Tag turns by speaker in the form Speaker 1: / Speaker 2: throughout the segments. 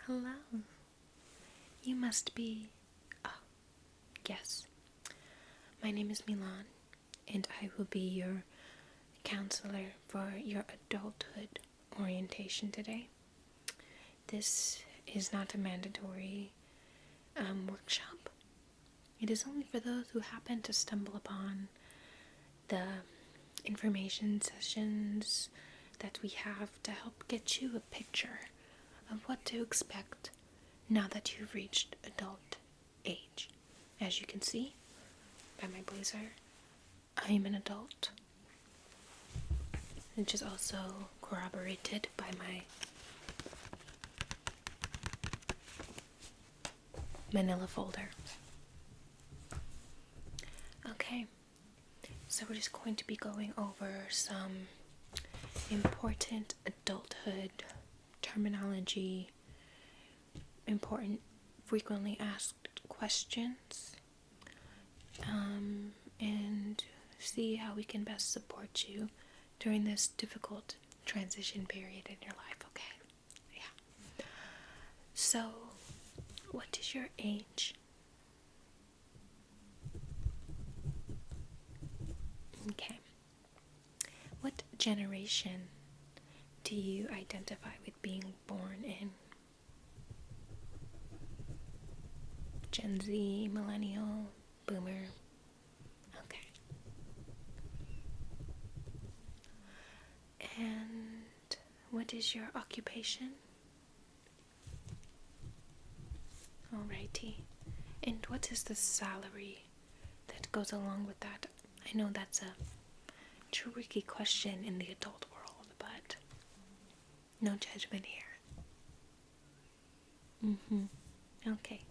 Speaker 1: Hello. You must be. Oh, yes. My name is Milan, and I will be your counselor for your adulthood orientation today. This is not a mandatory workshop. It is only for those who happen to stumble upon the information sessions that we have to help get you a picture of what to expect now that you've reached adult age. As you can see by my blazer, I am an adult, which is also corroborated by my manila folder. Okay, so we're just going to be going over some important adulthood terminology, important frequently asked questions, and see how we can best support you during this difficult transition period in your life, okay? Yeah. So, what is your age? Okay. What generation do you identify with being born in? Gen Z, millennial, boomer? Okay. And what is your occupation? Alrighty. And what is the salary that goes along with that? I know that's a tricky question in the adult world, but no judgment here. Okay.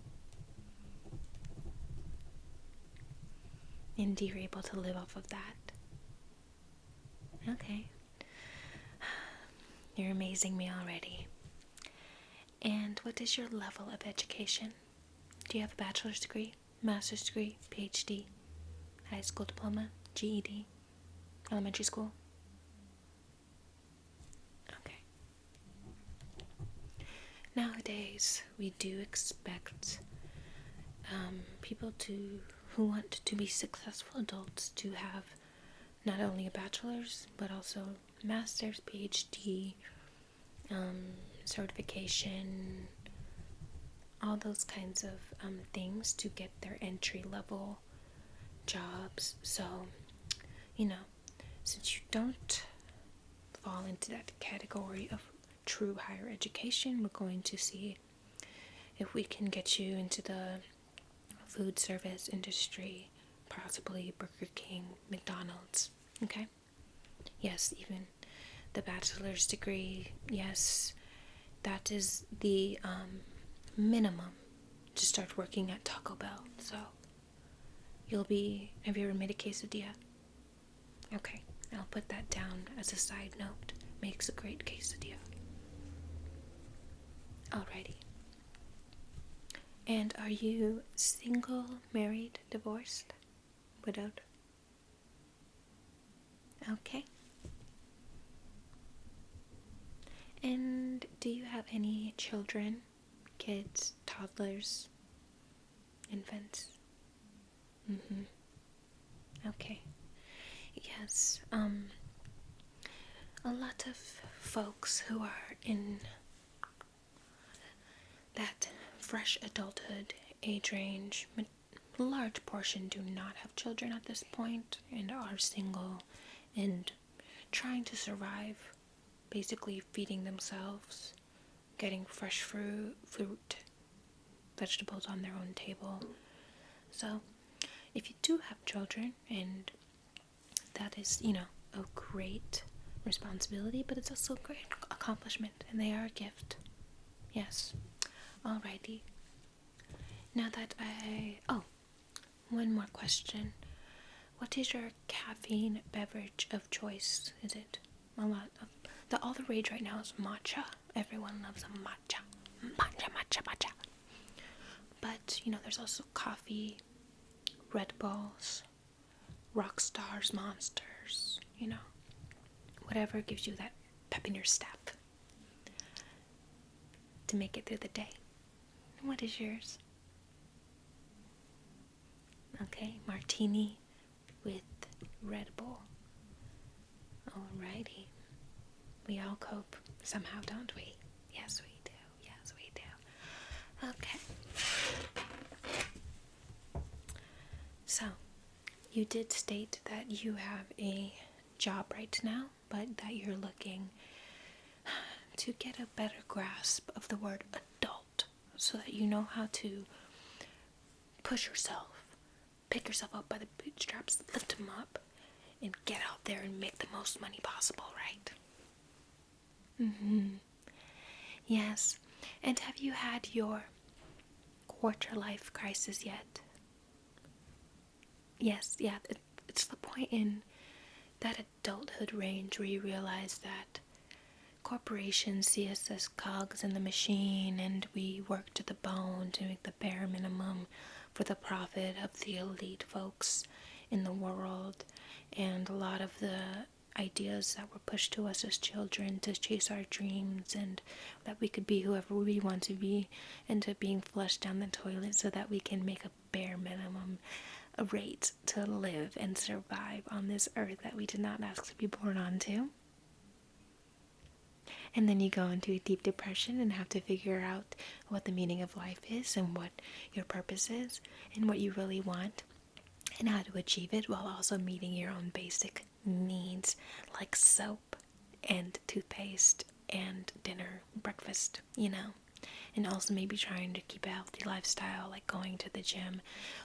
Speaker 1: And you're able to live off of that? Okay. You're amazing me already. And what is your level of education? Do you have a bachelor's degree, master's degree, PhD, high school diploma, GED, elementary school? Okay. Nowadays, we do expect people who want to be successful adults to have not only a bachelor's, but also master's, PhD, certification, all those kinds of things to get their entry level jobs. So, since you don't fall into that category of true higher education, we're going to see if we can get you into the food service industry, possibly Burger King, McDonald's. Okay? Yes, even the bachelor's degree, yes, that is the minimum to start working at Taco Bell. So have you ever made a quesadilla? Okay, I'll put that down as a side note. Makes a great quesadilla. Alrighty. And are you single, married, divorced, widowed? Okay. And do you have any children, kids, toddlers, infants? Okay. Yes, a lot of folks who are in that fresh adulthood age range, a large portion do not have children at this point and are single and trying to survive, basically feeding themselves, getting fresh fruit, vegetables on their own table. So if you do have children, and that is, a great responsibility, but it's also a great accomplishment, and they are a gift. Yes. Alrighty. Now that one more question. What is your caffeine beverage of choice? Is it all the rage right now is matcha. Everyone loves a matcha. Matcha. But, there's also coffee, Red Bulls, rock stars, monsters, whatever gives you that pep in your step. to make it through the day. What is yours? Okay, martini with Red Bull. Alrighty. We all cope somehow, don't we? Yes, we do. Yes, we do. Okay. So, you did state that you have a job right now, but that you're looking to get a better grasp of the word adult so that you know how to push yourself, pick yourself up by the bootstraps, lift them up, and get out there and make the most money possible, right? Yes. And have you had your quarter life crisis yet? Yes, yeah. It's the point in that adulthood range where you realize that corporations see us as cogs in the machine, and we work to the bone to make the bare minimum for the profit of the elite folks in the world. And a lot of the ideas that were pushed to us as children to chase our dreams and that we could be whoever we want to be end up being flushed down the toilet so that we can make a bare minimum rate to live and survive on this earth that we did not ask to be born onto. And then you go into a deep depression and have to figure out what the meaning of life is and what your purpose is and what you really want and how to achieve it while also meeting your own basic needs like soap and toothpaste and dinner, breakfast, and also maybe trying to keep a healthy lifestyle, like going to the gym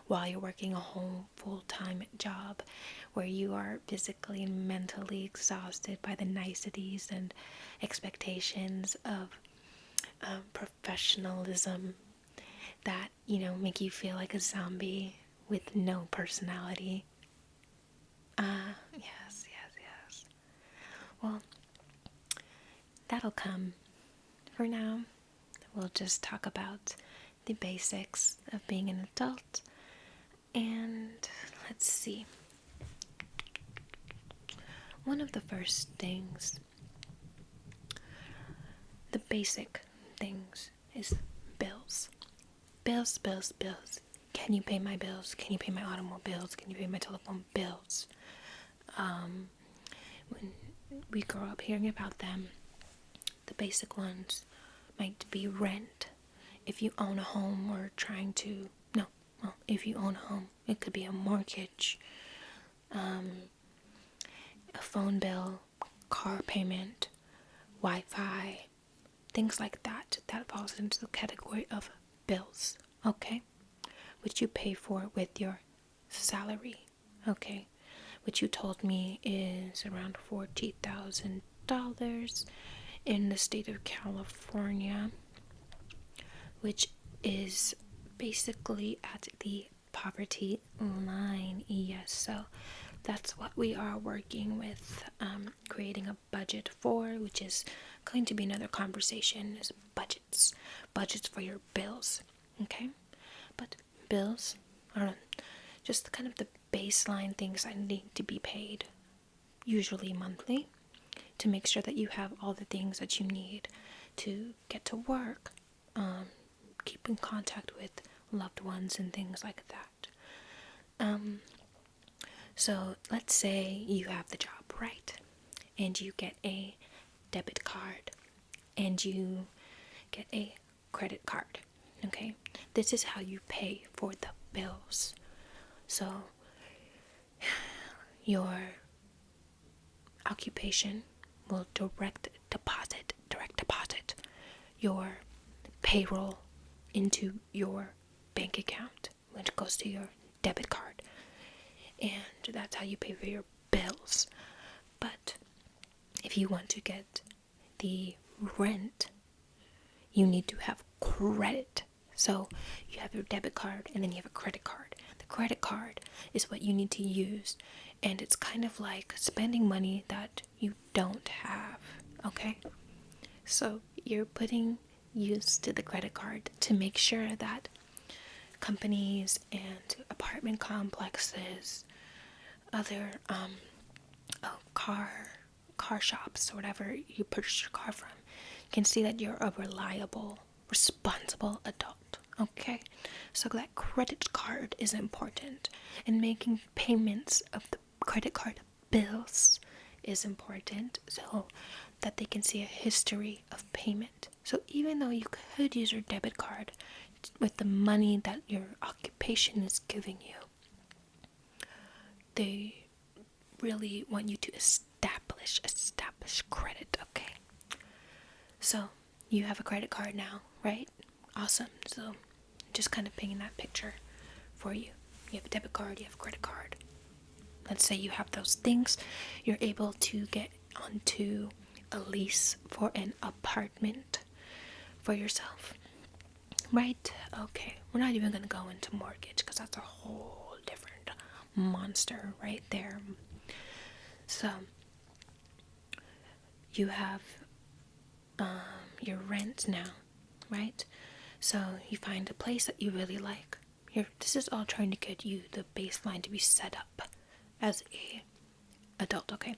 Speaker 1: while you're working a whole full-time job where you are physically and mentally exhausted by the niceties and expectations of professionalism that, make you feel like a zombie with no personality. Yes. Well, that'll come. For now, we'll just talk about the basics of being an adult. And let's see. One of the first things, the basic things, is bills. Bills. Can you pay my bills? Can you pay my automobiles? Can you pay my telephone bills? When we grow up hearing about them, the basic ones might be rent. If you own a home or if you own a home, it could be a mortgage, a phone bill, car payment, Wi-Fi, things like that. That falls into the category of bills, okay? Which you pay for with your salary, okay? Which you told me is around $40,000 in the state of California, which is basically at the poverty line. Yes, so that's what we are working with, creating a budget for, which is going to be another conversation, is budgets for your bills, okay? But bills are just kind of the baseline things that need to be paid, usually monthly, to make sure that you have all the things that you need to get to work, keep in contact with loved ones and things like that. So let's say you have the job, right? And you get a debit card and you get a credit card, okay? This is how you pay for the bills. So your occupation will direct deposit your payroll into your bank account, which goes to your debit card. And that's how you pay for your bills. But if you want to get the rent, you need to have credit. So you have your debit card and then you have a credit card. The credit card is what you need to use, and it's kind of like spending money that you don't have, okay? So you're putting use to the credit card to make sure that companies and apartment complexes, other car shops or whatever you purchase your car from, can see that you're a reliable responsible adult. Okay, so that credit card is important, and making payments of the credit card bills is important so that they can see a history of payment. So even though you could use your debit card with the money that your occupation is giving you, they really want you to establish credit. Okay, so you have a credit card now, right? Awesome. So just kind of painting that picture for you. You have a debit card, you have a credit card. Let's say you have those things, you're able to get onto a lease for an apartment for yourself, right? Okay, we're not even going to go into mortgage because that's a whole different monster right there. So you have your rent now, right? So you find a place that you really like. This is all trying to get you the baseline to be set up as a adult, okay?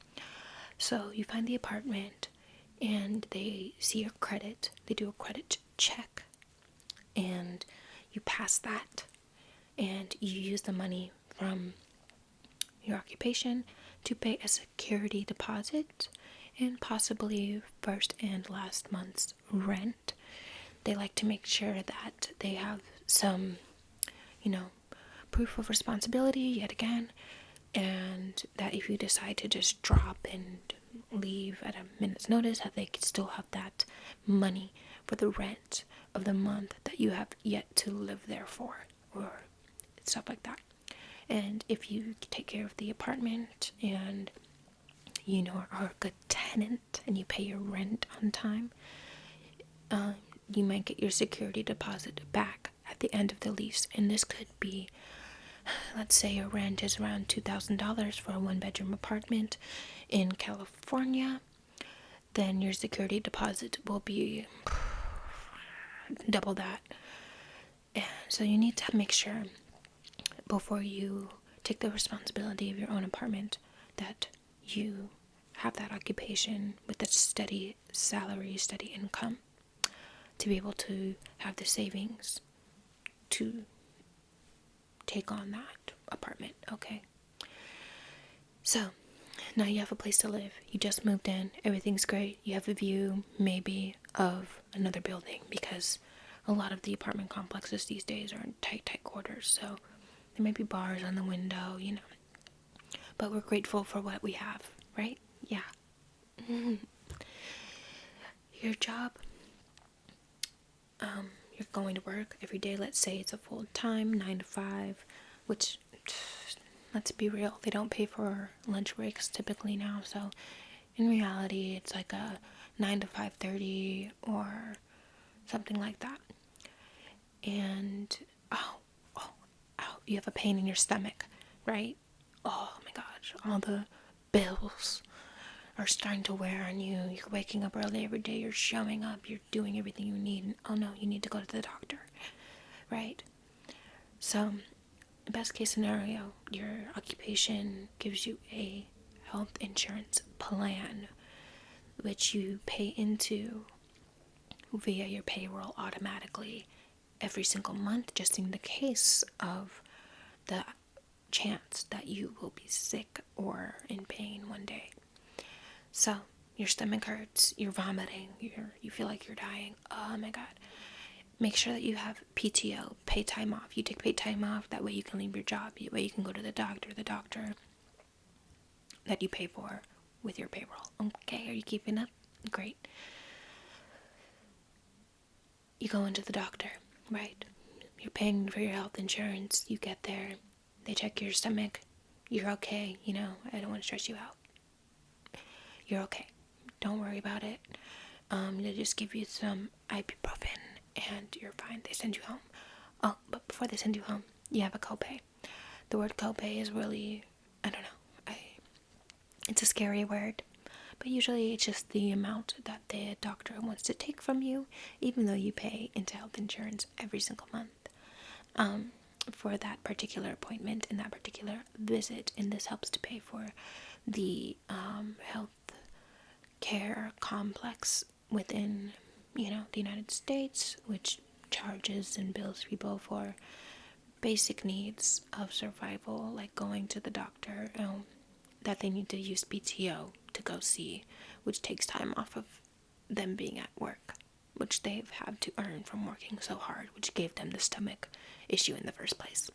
Speaker 1: So you find the apartment and they see your credit. They do a credit check and you pass that, and you use the money from your occupation to pay a security deposit and possibly first and last month's rent. They like to make sure that they have some, proof of responsibility yet again, and that if you decide to just drop and leave at a minute's notice, that they could still have that money for the rent of the month that you have yet to live there for, or stuff like that. And if you take care of the apartment and are a good tenant and you pay your rent on time, you might get your security deposit back at the end of the lease. And this could be, let's say your rent is around $2,000 for a 1-bedroom apartment in California, then your security deposit will be double that. And so you need to make sure before you take the responsibility of your own apartment that you have that occupation with a steady salary, steady income, to be able to have the savings to take on that apartment, okay? So, now you have a place to live. You just moved in. Everything's great. You have a view, maybe, of another building, because a lot of the apartment complexes these days are in tight quarters, so there may be bars on the window, But we're grateful for what we have, right? Yeah. Your job, you're going to work every day. Let's say it's a full time 9 to 5, which, let's be real, they don't pay for lunch breaks typically now. So in reality, it's like a 9 to 5:30 or something like that. And you have a pain in your stomach, right? Oh my gosh, all the bills are starting to wear on you. You're waking up early every day, you're showing up, you're doing everything you need, and oh no, you need to go to the doctor, right? So, best case scenario, your occupation gives you a health insurance plan, which you pay into via your payroll automatically every single month, just in the case of the chance that you will be sick or in pain one day. So your stomach hurts, you're vomiting, you feel like you're dying. Oh my god. Make sure that you have PTO, pay time off. You take paid time off, that way you can leave your job, that way you can go to the doctor that you pay for with your payroll. Okay, are you keeping up? Great. You go into the doctor, right? You're paying for your health insurance. You get there, they check your stomach. You're okay, I don't want to stress you out. You're okay. Don't worry about it. They just give you some ibuprofen and you're fine. They send you home. Oh, but before they send you home, you have a copay. The word copay is really, I don't know. It's a scary word. But usually it's just the amount that the doctor wants to take from you, even though you pay into health insurance every single month for that particular appointment and that particular visit. And this helps to pay for the health care complex within the United States, which charges and bills people for basic needs of survival, like going to the doctor, that they need to use PTO to go see, which takes time off of them being at work, which they've had to earn from working so hard, which gave them the stomach issue in the first place.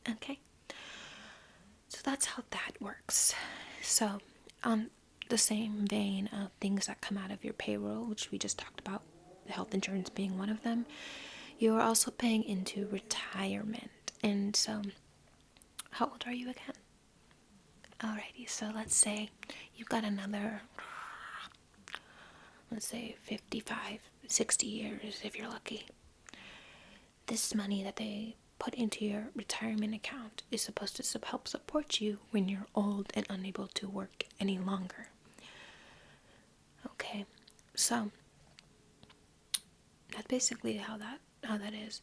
Speaker 1: Okay, so that's how that works. So, on the same vein of things that come out of your payroll, which we just talked about, the health insurance being one of them, you are also paying into retirement. And so, how old are you again? Alrighty, so let's say you've got another, let's say 55, 60 years if you're lucky. This money that they put into your retirement account is supposed to help support you when you're old and unable to work any longer. Okay, so that's basically how that is.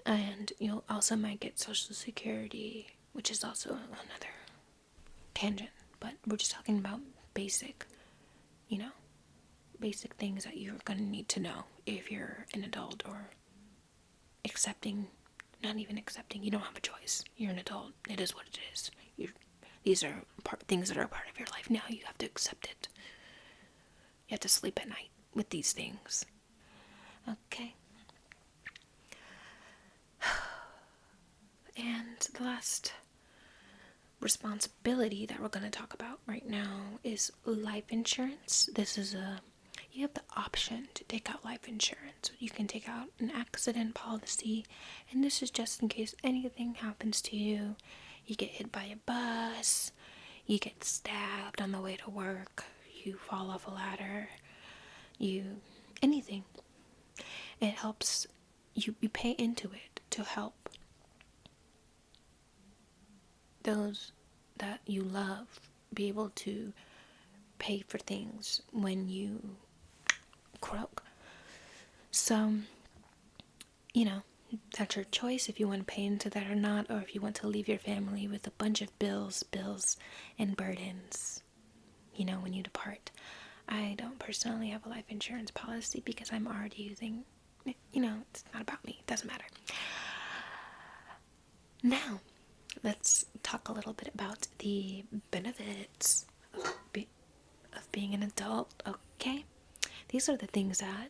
Speaker 1: And you'll also might get Social Security, which is also another tangent, but we're just talking about basic things that you're going to need to know if you're an adult, or not even accepting, you don't have a choice. You're an adult. It is what it is. These are things that are part of your life now. You have to accept it. You have to sleep at night with these things. Okay. And the last responsibility that we're going to talk about right now is life insurance. You have the option to take out life insurance. You can take out an accident policy, and this is just in case anything happens to you. You get hit by a bus, you get stabbed on the way to work, you fall off a ladder, anything. It helps, you pay into it to help those that you love be able to pay for things when you croak. So, that's your choice if you want to pay into that or not, or if you want to leave your family with a bunch of bills and burdens, when you depart. I don't personally have a life insurance policy because I'm already using, it's not about me. It doesn't matter. Now, let's talk a little bit about the benefits of being an adult, okay? These are the things that,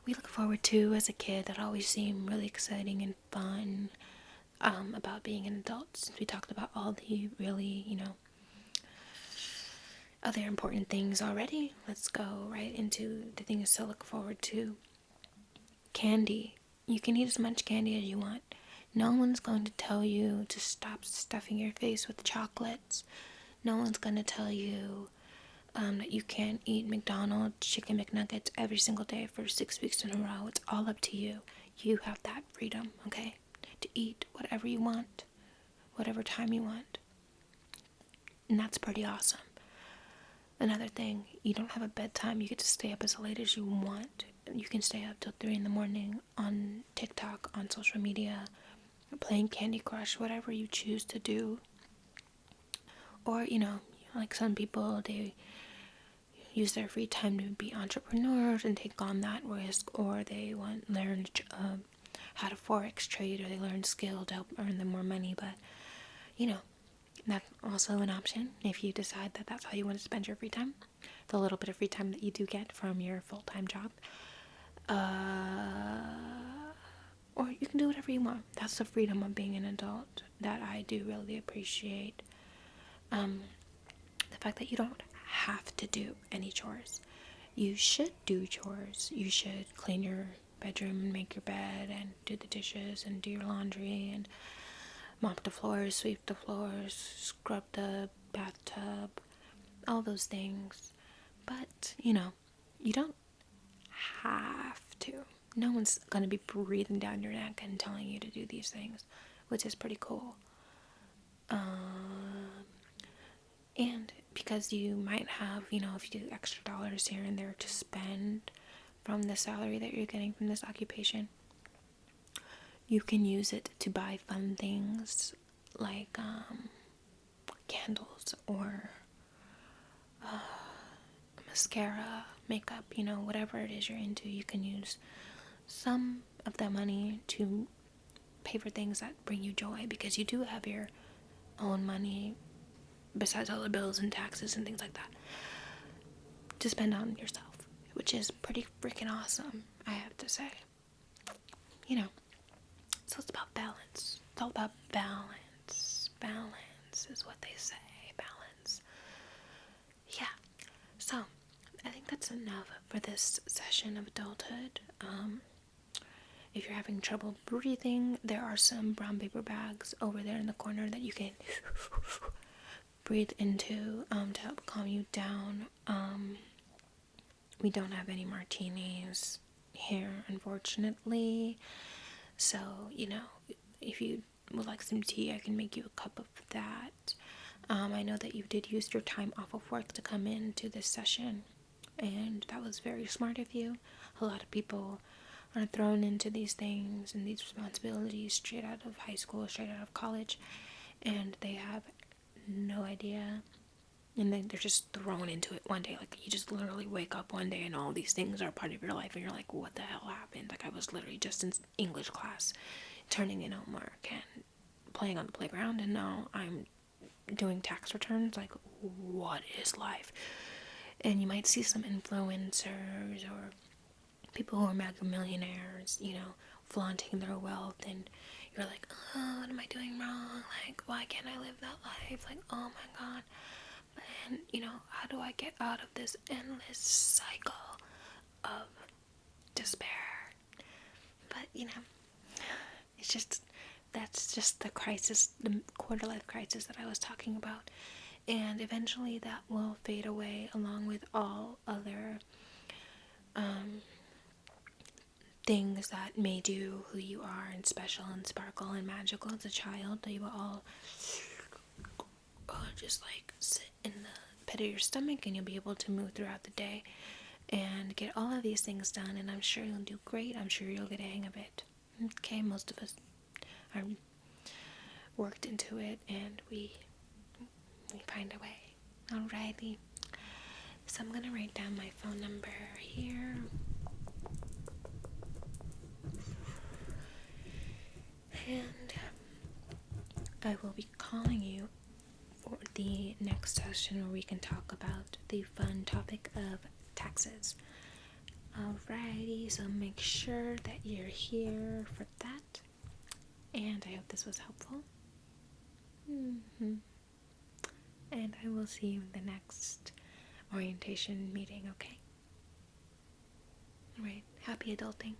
Speaker 1: we look forward to as a kid that always seem really exciting and fun about being an adult. Since we talked about all the really, other important things already, let's go right into the things to look forward to. Candy. You can eat as much candy as you want. No one's going to tell you to stop stuffing your face with chocolates. No one's going to tell you that you can't eat McDonald's chicken McNuggets every single day for 6 weeks in a row. It's all up to you. You have that freedom, okay? To eat whatever you want, whatever time you want. And that's pretty awesome. Another thing, you don't have a bedtime. You get to stay up as late as you want. You can stay up till 3 in the morning on TikTok, on social media, playing Candy Crush, whatever you choose to do. Or, like some people, they use their free time to be entrepreneurs and take on that risk, or they learn how to forex trade, or they learn skill to help earn them more money. But that's also an option if you decide that that's how you want to spend your free time, the little bit of free time that you do get from your full-time job. Or you can do whatever you want. That's the freedom of being an adult that I do really appreciate. The fact that you don't have to do any chores. You should do chores. You should clean your bedroom and make your bed and do the dishes and do your laundry and mop the floors, sweep the floors, scrub the bathtub, all those things. But, you don't have to. No one's going to be breathing down your neck and telling you to do these things, which is pretty cool. And because you might have, a few extra dollars here and there to spend from the salary that you're getting from this occupation, you can use it to buy fun things like candles or mascara makeup, whatever it is you're into. You can use some of that money to pay for things that bring you joy, because you do have your own money besides all the bills and taxes and things like that to spend on yourself, which is pretty freaking awesome, I have to say. So it's about balance. It's all about balance. Balance is what they say. Balance. Yeah. So I think that's enough for this session of adulthood. If you're having trouble breathing, there are some brown paper bags over there in the corner that you can breathe into to help calm you down. We don't have any martinis here, unfortunately. So, if you would like some tea, I can make you a cup of that. I know that you did use your time off of work to come into this session, and that was very smart of you. A lot of people are thrown into these things and these responsibilities straight out of high school, straight out of college, and they have no idea. And then they're just thrown into it one day. Like, you just literally wake up one day and all these things are part of your life, and you're like, what the hell happened? Like, I was literally just in English class turning in homework and playing on the playground, and now I'm doing tax returns. Like, what is life? And you might see some influencers or people who are mega millionaires, flaunting their wealth, and you're like, oh, what am I doing wrong? Like, why can't I live that life? Like, oh my god. And, how do I get out of this endless cycle of despair? But, that's just the crisis, the quarter life crisis that I was talking about. And eventually that will fade away, along with all other things that made you who you are, and special and sparkle and magical as a child. They will all just like sit in the pit of your stomach, and you'll be able to move throughout the day and get all of these things done, and I'm sure you'll do great. I'm sure you'll get a hang of it. Okay, most of us are worked into it, and we find a way. Alrighty. So I'm gonna write down my phone number here. And I will be calling you for the next session where we can talk about the fun topic of taxes. Alrighty, so make sure that you're here for that. And I hope this was helpful. And I will see you in the next orientation meeting, okay? Alright, happy adulting.